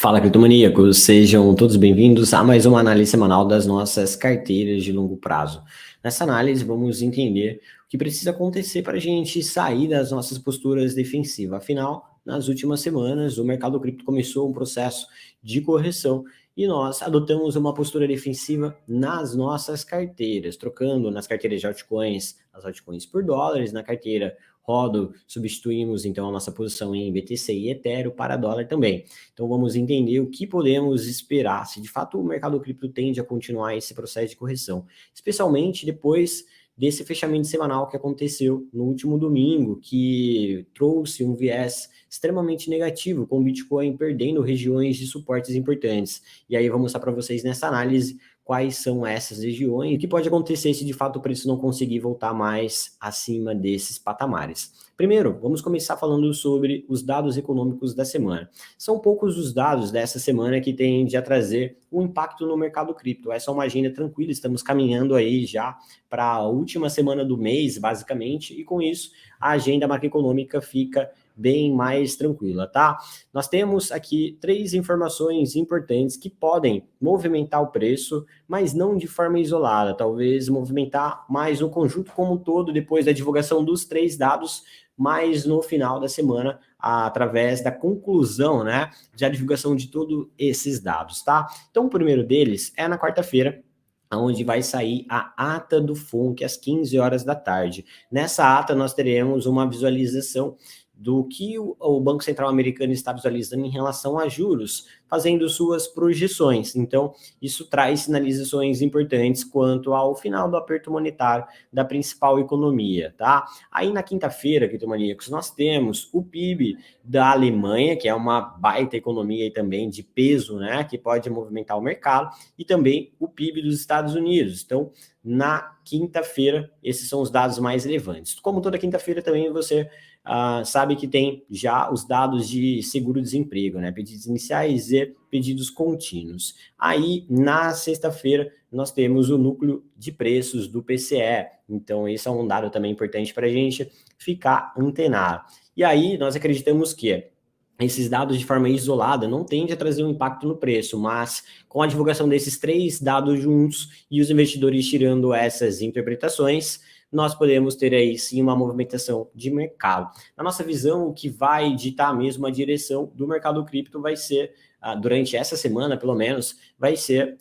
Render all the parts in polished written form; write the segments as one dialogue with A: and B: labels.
A: Fala, criptomaníacos, sejam todos bem-vindos a mais uma análise semanal das nossas carteiras de longo prazo. Nessa análise, vamos entender o que precisa acontecer para a gente sair das nossas posturas defensivas. Afinal, nas últimas semanas, o mercado cripto começou um processo de correção e nós adotamos uma postura defensiva nas nossas carteiras, trocando nas carteiras de altcoins as altcoins por dólares, na carteira Rodo, substituímos então a nossa posição em BTC e Ethereum para dólar também. Então vamos entender o que podemos esperar, se de fato o mercado cripto tende a continuar esse processo de correção, especialmente depois desse fechamento semanal que aconteceu no último domingo, que trouxe um viés extremamente negativo, com o Bitcoin perdendo regiões de suportes importantes. E aí eu vou mostrar para vocês nessa análise quais são essas regiões e o que pode acontecer se de fato o preço não conseguir voltar mais acima desses patamares. Primeiro, vamos começar falando sobre os dados econômicos da semana. São poucos os dados dessa semana que tendem a trazer um impacto no mercado cripto. Essa é uma agenda tranquila, estamos caminhando aí já para a última semana do mês, basicamente, e com isso a agenda macroeconômica fica bem mais tranquila, tá? Nós temos aqui 3 informações importantes que podem movimentar o preço, mas não de forma isolada, talvez movimentar mais o conjunto como um todo depois da divulgação dos 3 dados, mas no final da semana, através da conclusão, né, da divulgação de todos esses dados, tá? Então, o primeiro deles é na quarta-feira, onde vai sair a ata do FONC às 15 horas da tarde. Nessa ata, nós teremos uma visualização do que o Banco Central americano está visualizando em relação a juros, fazendo suas projeções. Então, isso traz sinalizações importantes quanto ao final do aperto monetário da principal economia, tá? Aí na quinta-feira, criptomaníacos, nós temos o PIB da Alemanha, que é uma baita economia e também de peso, né, que pode movimentar o mercado, e também o PIB dos Estados Unidos. Então, na quinta-feira, esses são os dados mais relevantes. Como toda quinta-feira também você sabe que tem já os dados de seguro-desemprego, né? Pedidos iniciais e pedidos contínuos. Aí, na sexta-feira, nós temos o núcleo de preços do PCE. Então, esse é um dado também importante para a gente ficar antenado. E aí, nós acreditamos que esses dados de forma isolada não tende a trazer um impacto no preço, mas com a divulgação desses 3 dados juntos e os investidores tirando essas interpretações, nós podemos ter aí sim uma movimentação de mercado. Na nossa visão, o que vai ditar mesmo a direção do mercado cripto vai ser, durante essa semana, pelo menos, vai ser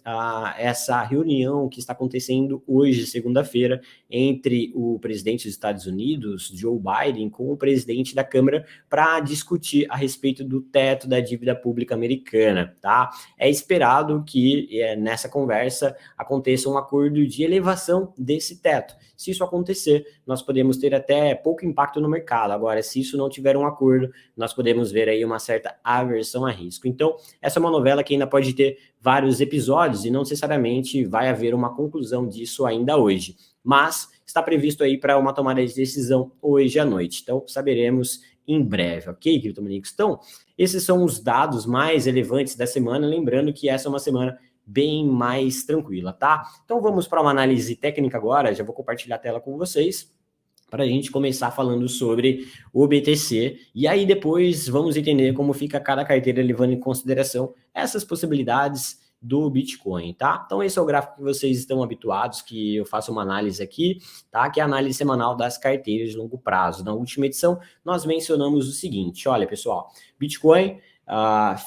A: essa reunião que está acontecendo hoje, segunda-feira, entre o presidente dos Estados Unidos, Joe Biden, com o presidente da Câmara, para discutir a respeito do teto da dívida pública americana, tá? É esperado que nessa conversa aconteça um acordo de elevação desse teto. Se isso acontecer, nós podemos ter até pouco impacto no mercado. Agora, se isso não tiver um acordo, nós podemos ver aí uma certa aversão a risco. Então, essa é uma novela que ainda pode ter vários episódios e não necessariamente vai haver uma conclusão disso ainda hoje. Mas está previsto aí para uma tomada de decisão hoje à noite. Então, saberemos em breve, ok, criptomaníacos? Então, esses são os dados mais relevantes da semana. Lembrando que essa é uma semana bem mais tranquila, tá? Então vamos para uma análise técnica agora, já vou compartilhar a tela com vocês, para a gente começar falando sobre o BTC, e aí depois vamos entender como fica cada carteira levando em consideração essas possibilidades do Bitcoin, tá? Então esse é o gráfico que vocês estão habituados, que eu faço uma análise aqui, tá? Que é a análise semanal das carteiras de longo prazo. Na última edição, nós mencionamos o seguinte, olha pessoal, Bitcoin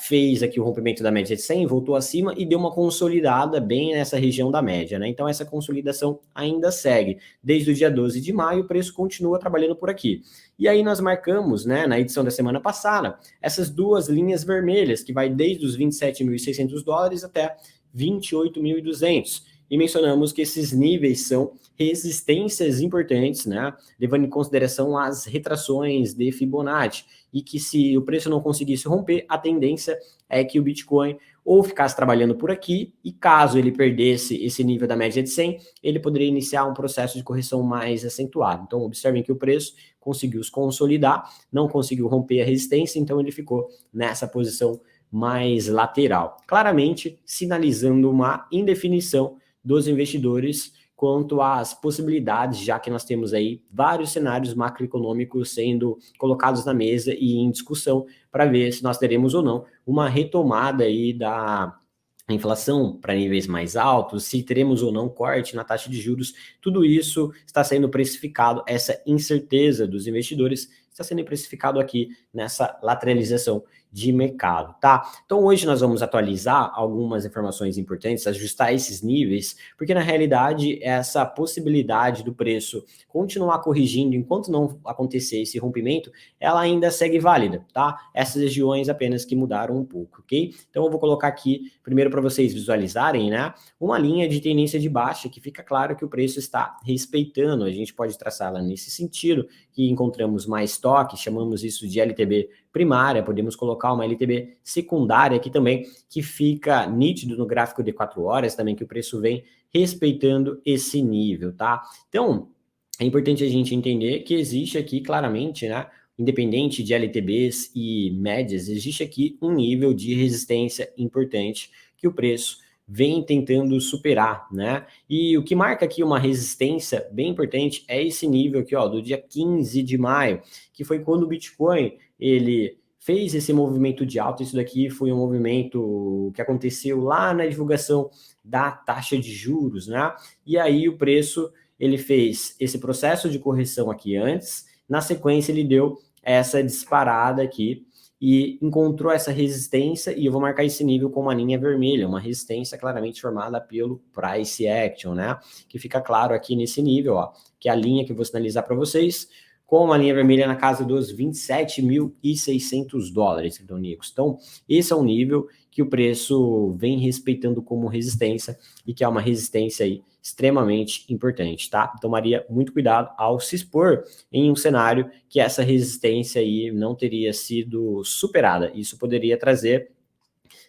A: fez aqui o rompimento da média de 100, voltou acima e deu uma consolidada bem nessa região da média, né? Então essa consolidação ainda segue. Desde o dia 12 de maio, o preço continua trabalhando por aqui. E aí nós marcamos, né, na edição da semana passada, essas duas linhas vermelhas, que vai desde os 27.600 dólares até 28.200. E mencionamos que esses níveis são resistências importantes, né, levando em consideração as retrações de Fibonacci, e que se o preço não conseguisse romper, a tendência é que o Bitcoin ou ficasse trabalhando por aqui, e caso ele perdesse esse nível da média de 100, ele poderia iniciar um processo de correção mais acentuado. Então, observem que o preço conseguiu se consolidar, não conseguiu romper a resistência, então ele ficou nessa posição mais lateral, claramente sinalizando uma indefinição dos investidores quanto às possibilidades, já que nós temos aí vários cenários macroeconômicos sendo colocados na mesa e em discussão para ver se nós teremos ou não uma retomada aí da inflação para níveis mais altos, se teremos ou não corte na taxa de juros, tudo isso está sendo precificado, essa incerteza dos investidores está sendo precificado aqui nessa lateralização de mercado, tá? Então hoje nós vamos atualizar algumas informações importantes, ajustar esses níveis, porque na realidade essa possibilidade do preço continuar corrigindo enquanto não acontecer esse rompimento, ela ainda segue válida, tá? Essas regiões apenas que mudaram um pouco, ok? Então eu vou colocar aqui primeiro para vocês visualizarem, né, uma linha de tendência de baixa que fica claro que o preço está respeitando, a gente pode traçá-la nesse sentido, que encontramos mais toque, chamamos isso de LTB primária, podemos colocar uma LTB secundária aqui também, que fica nítido no gráfico de 4 horas também, que o preço vem respeitando esse nível, tá? Então, é importante a gente entender que existe aqui claramente, né, independente de LTBs e médias, existe aqui um nível de resistência importante que o preço vem tentando superar, né? E o que marca aqui uma resistência bem importante é esse nível aqui, ó, do dia 15 de maio, que foi quando o Bitcoin, ele fez esse movimento de alta. Isso daqui foi um movimento que aconteceu lá na divulgação da taxa de juros, né? E aí o preço, ele fez esse processo de correção aqui antes, na sequência ele deu essa disparada aqui, e encontrou essa resistência, e eu vou marcar esse nível com uma linha vermelha, uma resistência claramente formada pelo Price Action, né? Que fica claro aqui nesse nível, ó, que é a linha que eu vou sinalizar para vocês, com uma linha vermelha na casa dos 27.600 dólares, então, Nicos. Então, esse é um nível que o preço vem respeitando como resistência, e que é uma resistência aí extremamente importante, tá? Então, Maria, muito cuidado ao se expor em um cenário que essa resistência aí não teria sido superada. Isso poderia trazer,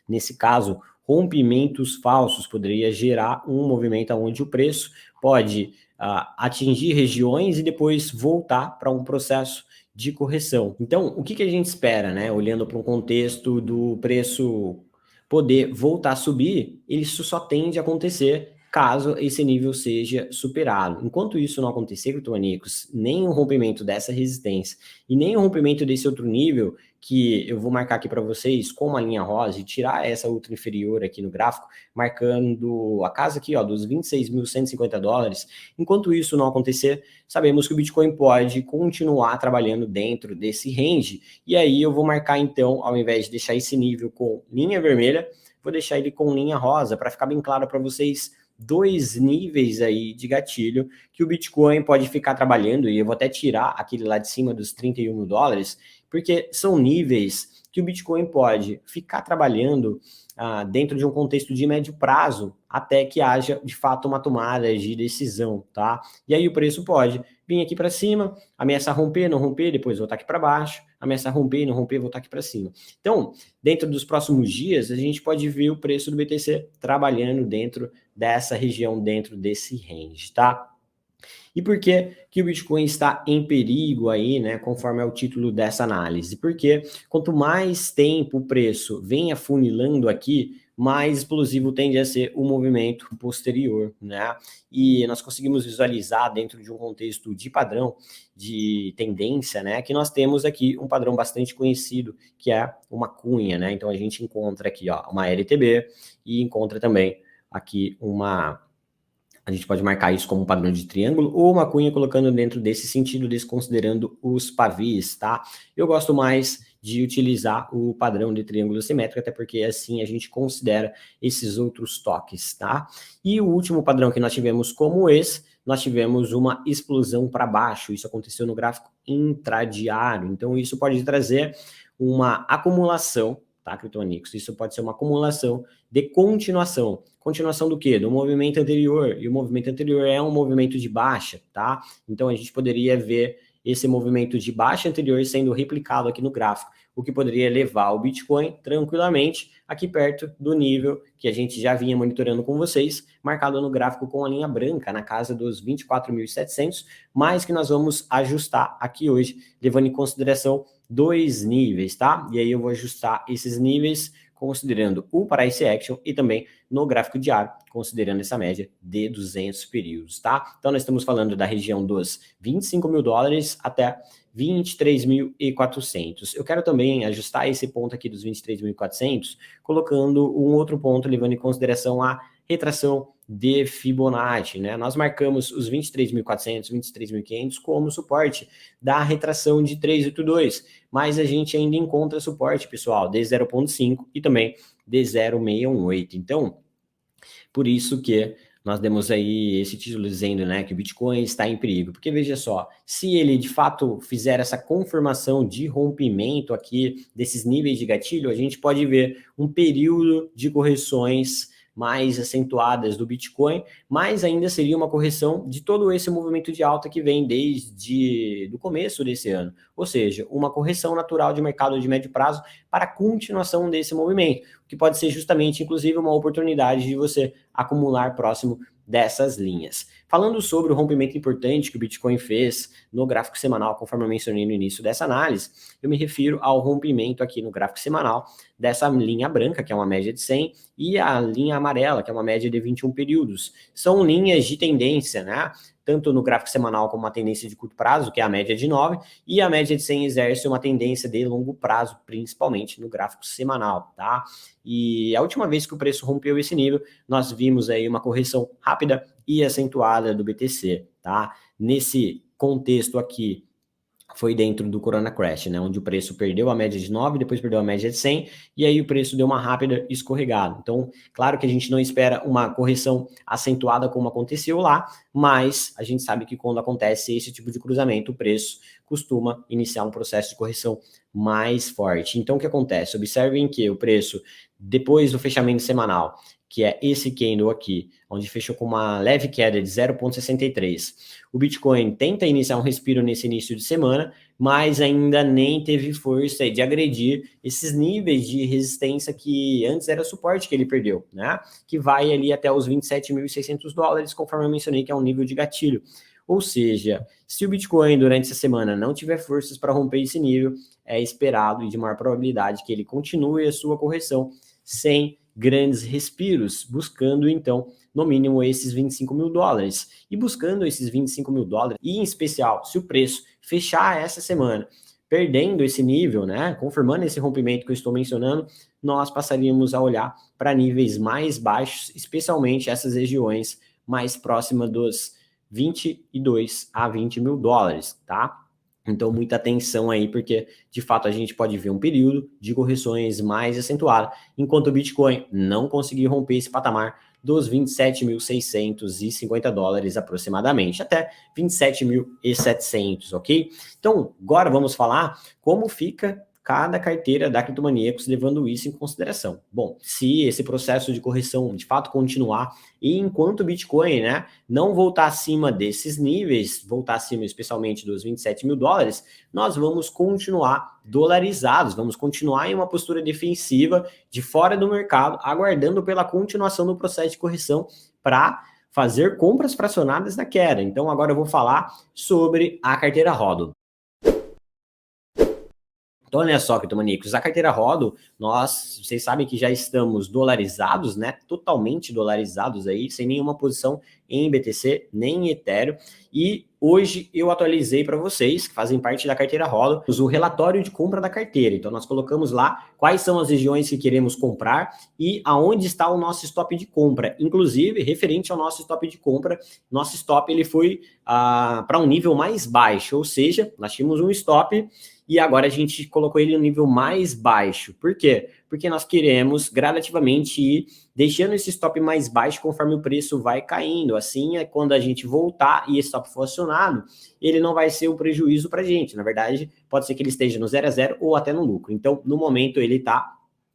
A: nesse caso, rompimentos falsos, poderia gerar um movimento onde o preço pode atingir regiões e depois voltar para um processo de correção. Então, o que a gente espera, né? Olhando para um contexto do preço poder voltar a subir, isso só tende a acontecer caso esse nível seja superado. Enquanto isso não acontecer, criptomaníacos, nem o rompimento dessa resistência e nem o rompimento desse outro nível, que eu vou marcar aqui para vocês com uma linha rosa e tirar essa ultra inferior aqui no gráfico, marcando a casa aqui, ó, dos 26.150 dólares. Enquanto isso não acontecer, sabemos que o Bitcoin pode continuar trabalhando dentro desse range. E aí eu vou marcar então, ao invés de deixar esse nível com linha vermelha, vou deixar ele com linha rosa, para ficar bem claro para vocês, dois níveis aí de gatilho que o Bitcoin pode ficar trabalhando, e eu vou até tirar aquele lá de cima dos 31 mil dólares, porque são níveis que o Bitcoin pode ficar trabalhando dentro de um contexto de médio prazo, até que haja, de fato, uma tomada de decisão, tá? E aí o preço pode vir aqui para cima, ameaçar romper, não romper, depois voltar aqui para baixo, ameaçar romper, não romper, voltar aqui para cima. Então, dentro dos próximos dias, a gente pode ver o preço do BTC trabalhando dentro dessa região, dentro desse range, tá? E por que que o Bitcoin está em perigo aí, né, conforme é o título dessa análise? Porque quanto mais tempo o preço vem afunilando aqui, mais explosivo tende a ser o movimento posterior, né? E nós conseguimos visualizar dentro de um contexto de padrão, de tendência, né, que nós temos aqui um padrão bastante conhecido, que é uma cunha, né? Então a gente encontra aqui, ó, uma LTB e encontra também aqui a gente pode marcar isso como um padrão de triângulo ou uma cunha colocando dentro desse sentido, desconsiderando os pavis, tá? Eu gosto mais de utilizar o padrão de triângulo simétrico, até porque assim a gente considera esses outros toques, tá? E o último padrão que nós tivemos como esse, nós tivemos uma explosão para baixo. Isso aconteceu no gráfico intradiário. Então isso pode trazer uma acumulação, tá, criptomaníacos? Isso pode ser uma acumulação de continuação. Continuação do quê? Do movimento anterior. E o movimento anterior é um movimento de baixa, tá? Então a gente poderia ver esse movimento de baixa anterior sendo replicado aqui no gráfico, o que poderia levar o Bitcoin tranquilamente aqui perto do nível que a gente já vinha monitorando com vocês, marcado no gráfico com a linha branca, na casa dos 24.700, mas que nós vamos ajustar aqui hoje, levando em consideração dois níveis, tá? E aí eu vou ajustar esses níveis considerando o price action e também no gráfico diário, considerando essa média de 200 períodos, tá? Então, nós estamos falando da região dos 25 mil dólares até 23.400. Eu quero também ajustar esse ponto aqui dos 23.400, colocando um outro ponto, levando em consideração a retração de Fibonacci, né? Nós marcamos os 23.400, 23.500 como suporte da retração de 382, mas a gente ainda encontra suporte, pessoal, de 0.5 e também de 0.618. Então, por isso que nós demos aí esse título dizendo, né, que o Bitcoin está em perigo. Porque veja só, se ele de fato fizer essa confirmação de rompimento aqui desses níveis de gatilho, a gente pode ver um período de correções mais acentuadas do Bitcoin, mas ainda seria uma correção de todo esse movimento de alta que vem desde o começo desse ano. Ou seja, uma correção natural de mercado de médio prazo para a continuação desse movimento, que pode ser justamente, inclusive, uma oportunidade de você acumular próximo dessas linhas. Falando sobre o rompimento importante que o Bitcoin fez no gráfico semanal, conforme eu mencionei no início dessa análise, eu me refiro ao rompimento aqui no gráfico semanal dessa linha branca, que é uma média de 100, e a linha amarela, que é uma média de 21 períodos. São linhas de tendência, né? Tanto no gráfico semanal como uma tendência de curto prazo, que é a média de 9, e a média de 100 exerce uma tendência de longo prazo, principalmente no gráfico semanal, tá? E a última vez que o preço rompeu esse nível, nós vimos aí uma correção rápida e acentuada do BTC, tá? Nesse contexto aqui, foi dentro do Corona Crash, né, onde o preço perdeu a média de 9, depois perdeu a média de 100, e aí o preço deu uma rápida escorregada. Então, claro que a gente não espera uma correção acentuada como aconteceu lá, mas a gente sabe que quando acontece esse tipo de cruzamento, o preço costuma iniciar um processo de correção mais forte. Então, o que acontece? Observem que o preço, depois do fechamento semanal, que é esse candle aqui, onde fechou com uma leve queda de 0,63. O Bitcoin tenta iniciar um respiro nesse início de semana, mas ainda nem teve força de agredir esses níveis de resistência que antes era suporte que ele perdeu, né? Que vai ali até os 27.600 dólares, conforme eu mencionei, que é um nível de gatilho. Ou seja, se o Bitcoin durante essa semana não tiver forças para romper esse nível, é esperado e de maior probabilidade que ele continue a sua correção sem grandes respiros, buscando então, no mínimo, esses 25 mil dólares. E buscando esses 25 mil dólares, e em especial, se o preço fechar essa semana perdendo esse nível, né, confirmando esse rompimento que eu estou mencionando, nós passaríamos a olhar para níveis mais baixos, especialmente essas regiões mais próximas dos 22 a 20 mil dólares, tá? Então, muita atenção aí, porque de fato a gente pode ver um período de correções mais acentuado, enquanto o Bitcoin não conseguir romper esse patamar dos 27.650 dólares aproximadamente, até 27.700, ok? Então, agora vamos falar como fica cada carteira da Criptomaníacos, levando isso em consideração. Bom, se esse processo de correção de fato continuar e enquanto o Bitcoin, né, não voltar acima desses níveis, voltar acima especialmente dos 27 mil dólares, nós vamos continuar dolarizados, vamos continuar em uma postura defensiva de fora do mercado, aguardando pela continuação do processo de correção para fazer compras fracionadas na queda. Então agora eu vou falar sobre a carteira HODL. Então, olha só, criptomaníacos, a carteira HODL, vocês sabem que já estamos dolarizados, né? Totalmente dolarizados aí, sem nenhuma posição em BTC, nem em Ethereum. E hoje eu atualizei para vocês, que fazem parte da carteira HODL, o relatório de compra da carteira. Então, nós colocamos lá quais são as regiões que queremos comprar e aonde está o nosso stop de compra. Inclusive, referente ao nosso stop de compra, nosso stop ele foi para um nível mais baixo, ou seja, nós tínhamos um stop e agora a gente colocou ele no nível mais baixo. Por quê? Porque nós queremos gradativamente ir deixando esse stop mais baixo conforme o preço vai caindo. Assim, é quando a gente voltar e esse stop for acionado, ele não vai ser um prejuízo para a gente. Na verdade, pode ser que ele esteja no 0 a 0 ou até no lucro. Então, no momento, ele está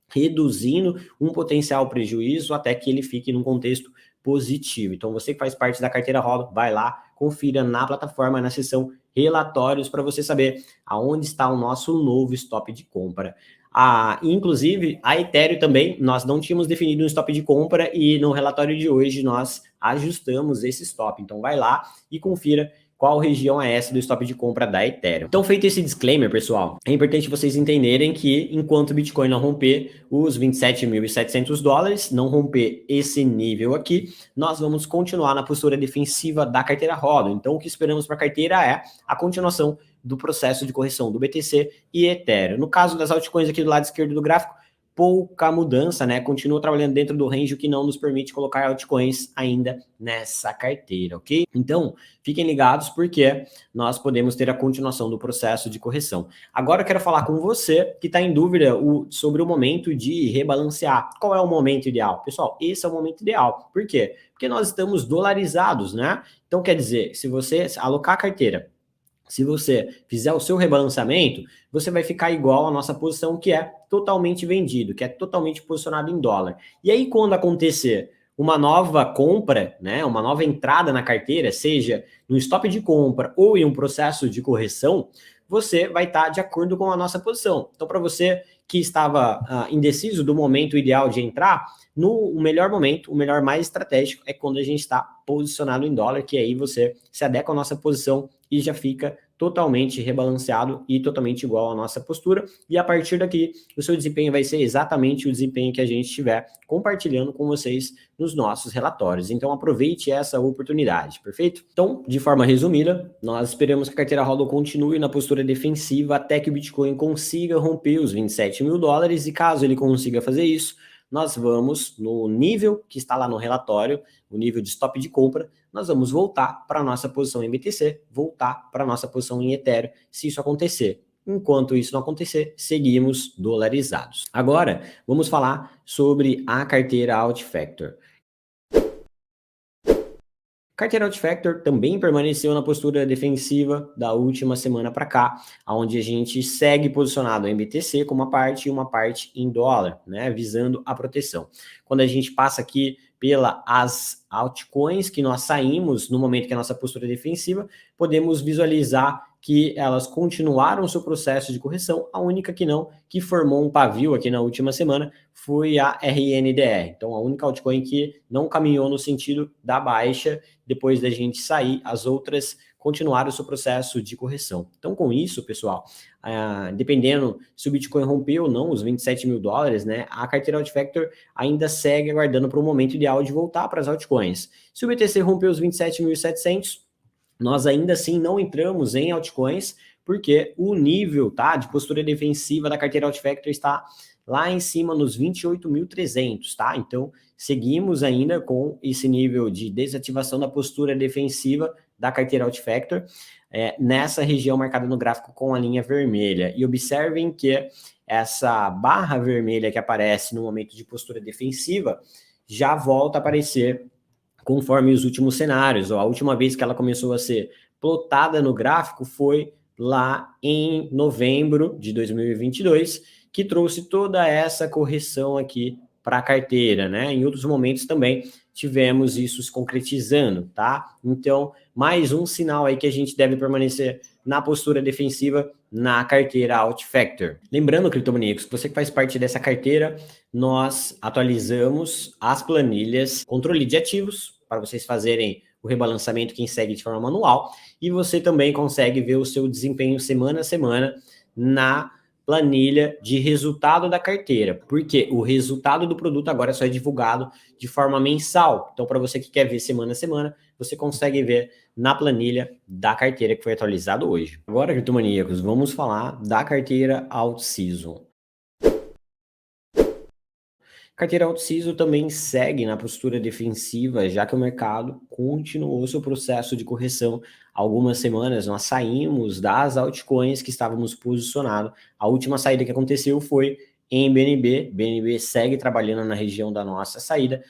A: reduzindo um potencial prejuízo até que ele fique num contexto positivo. Então, você que faz parte da carteira HODL, vai lá, confira na plataforma, na seção relatórios, para você saber aonde está o nosso novo stop de compra. Inclusive, a Ethereum também, nós não tínhamos definido um stop de compra e no relatório de hoje nós ajustamos esse stop. Então, vai lá e confira qual região é essa do stop de compra da Ethereum. Então, feito esse disclaimer, pessoal, é importante vocês entenderem que enquanto o Bitcoin não romper os $27.700, não romper esse nível aqui, nós vamos continuar na postura defensiva da carteira Hodl. Então, o que esperamos para a carteira é a continuação do processo de correção do BTC e Ethereum. No caso das altcoins aqui do lado esquerdo do gráfico, pouca mudança, né? Continua trabalhando dentro do range, o que não nos permite colocar altcoins ainda nessa carteira, ok? Então, fiquem ligados porque nós podemos ter a continuação do processo de correção. Agora eu quero falar com você que está em dúvida sobre o momento de rebalancear. Qual é o momento ideal? Pessoal, esse é o momento ideal. Por quê? Porque nós estamos dolarizados, né? Então, quer dizer, se você alocar a carteira, se você fizer o seu rebalanceamento, você vai ficar igual à nossa posição, que é totalmente vendido, que é totalmente posicionado em dólar. E aí, quando acontecer uma nova compra, né, uma nova entrada na carteira, seja no stop de compra ou em um processo de correção, você vai estar de acordo com a nossa posição. Então, para você que estava indeciso do momento ideal de entrar, o melhor momento, o melhor mais estratégico é quando a gente está posicionado em dólar, que aí você se adequa à nossa posição e já fica totalmente rebalanceado e totalmente igual à nossa postura, e a partir daqui o seu desempenho vai ser exatamente o desempenho que a gente estiver compartilhando com vocês nos nossos relatórios. Então aproveite essa oportunidade, perfeito? Então, de forma resumida, nós esperamos que a carteira Hodl continue na postura defensiva até que o Bitcoin consiga romper os $27.000, e caso ele consiga fazer isso, nós vamos no nível que está lá no relatório, o nível de stop de compra, nós vamos voltar para a nossa posição em BTC, voltar para a nossa posição em Ethereum, se isso acontecer. Enquanto isso não acontecer, seguimos dolarizados. Agora, vamos falar sobre a carteira Altfactor. Carteira Altfactor também permaneceu na postura defensiva da última semana para cá, onde a gente segue posicionado em BTC com uma parte e uma parte em dólar, né, visando a proteção. Quando a gente passa aqui pelas altcoins que nós saímos no momento que a nossa postura é defensiva, podemos visualizar que elas continuaram o seu processo de correção. A única que não, que formou um pavio aqui na última semana, foi a RNDR. Então, a única altcoin que não caminhou no sentido da baixa, depois da gente sair, as outras continuaram o seu processo de correção. Então, com isso, pessoal, dependendo se o Bitcoin rompeu ou não os $27.000, né, a carteira Altfactor ainda segue aguardando para o momento ideal de voltar para as altcoins. Se o BTC rompeu os 27.700, nós ainda assim não entramos em altcoins, porque o nível, tá, de postura defensiva da carteira Altfactor está lá em cima nos 28.300, tá? Então, seguimos ainda com esse nível de desativação da postura defensiva da carteira Altfactor, nessa região marcada no gráfico com a linha vermelha. E observem que essa barra vermelha que aparece no momento de postura defensiva já volta a aparecer conforme os últimos cenários. A última vez que ela começou a ser plotada no gráfico foi lá em novembro de 2022, que trouxe toda essa correção aqui para a carteira, né? Em outros momentos também tivemos isso se concretizando, tá? Então, mais um sinal aí que a gente deve permanecer na postura defensiva na carteira Altfactor. Lembrando, criptomaníacos, que você que faz parte dessa carteira, nós atualizamos as planilhas, controle de ativos, para vocês fazerem o rebalanceamento, quem segue de forma manual, e você também consegue ver o seu desempenho semana a semana na planilha de resultado da carteira, porque o resultado do produto agora só é divulgado de forma mensal. Então, para você que quer ver semana a semana, você consegue ver na planilha da carteira que foi atualizado hoje. Agora, criptomaníacos, vamos falar da carteira Alt-Season. Carteira Alt-Season também segue na postura defensiva, já que o mercado continuou seu processo de correção. Algumas semanas nós saímos das altcoins que estávamos posicionados. A última saída que aconteceu foi em BNB. BNB segue trabalhando na região da nossa saída.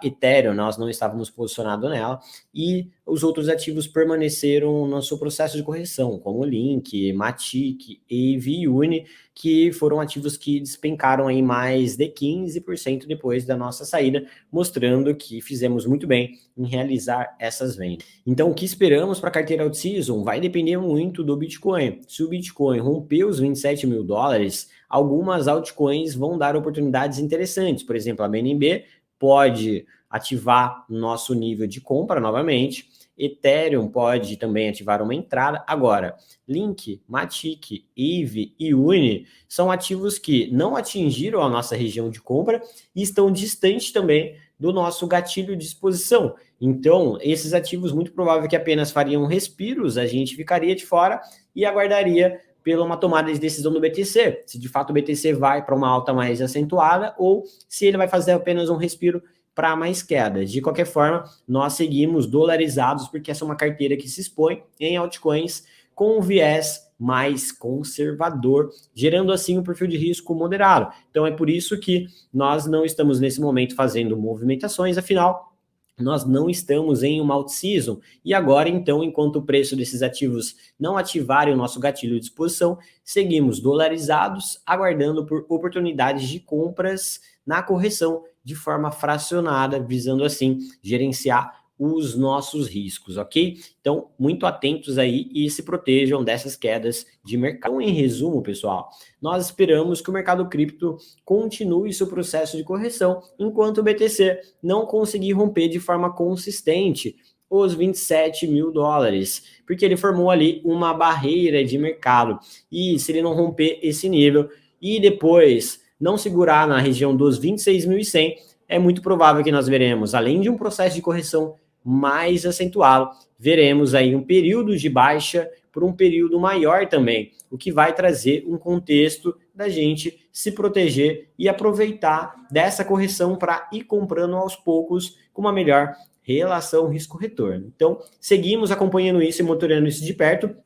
A: Ethereum, nós não estávamos posicionados nela, e os outros ativos permaneceram no seu processo de correção, como Link, Matic e VUni, que foram ativos que despencaram aí mais de 15% depois da nossa saída, mostrando que fizemos muito bem em realizar essas vendas. Então, o que esperamos para a carteira Alt-Season vai depender muito do Bitcoin. Se o Bitcoin romper os $27.000, algumas altcoins vão dar oportunidades interessantes. Por exemplo, a BNB pode ativar nosso nível de compra novamente, Ethereum pode também ativar uma entrada. Agora, Link, Matic, Eve e Uni são ativos que não atingiram a nossa região de compra e estão distantes também do nosso gatilho de exposição. Então, esses ativos muito provável que apenas fariam respiros, a gente ficaria de fora e aguardaria pela uma tomada de decisão do BTC, se de fato o BTC vai para uma alta mais acentuada ou se ele vai fazer apenas um respiro para mais quedas. De qualquer forma, nós seguimos dolarizados porque essa é uma carteira que se expõe em altcoins com um viés mais conservador, gerando assim um perfil de risco moderado. Então é por isso que nós não estamos nesse momento fazendo movimentações, afinal nós não estamos em uma out-season, e agora, então, enquanto o preço desses ativos não ativarem o nosso gatilho de exposição, seguimos dolarizados, aguardando por oportunidades de compras na correção de forma fracionada, visando assim gerenciar os nossos riscos, ok? Então, muito atentos aí e se protejam dessas quedas de mercado. Então, em resumo, pessoal, nós esperamos que o mercado cripto continue seu processo de correção, enquanto o BTC não conseguir romper de forma consistente os 27 mil dólares, porque ele formou ali uma barreira de mercado, e se ele não romper esse nível e depois não segurar na região dos 26.100, é muito provável que nós veremos, além de um processo de correção mais acentuado, veremos aí um período de baixa por um período maior também, o que vai trazer um contexto da gente se proteger e aproveitar dessa correção para ir comprando aos poucos com uma melhor relação risco-retorno. Então, seguimos acompanhando isso e monitorando isso de perto,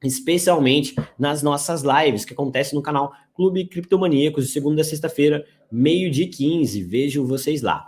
A: especialmente nas nossas lives que acontecem no canal Clube Criptomaníacos, de segunda a sexta-feira, 12h15. Vejo vocês lá.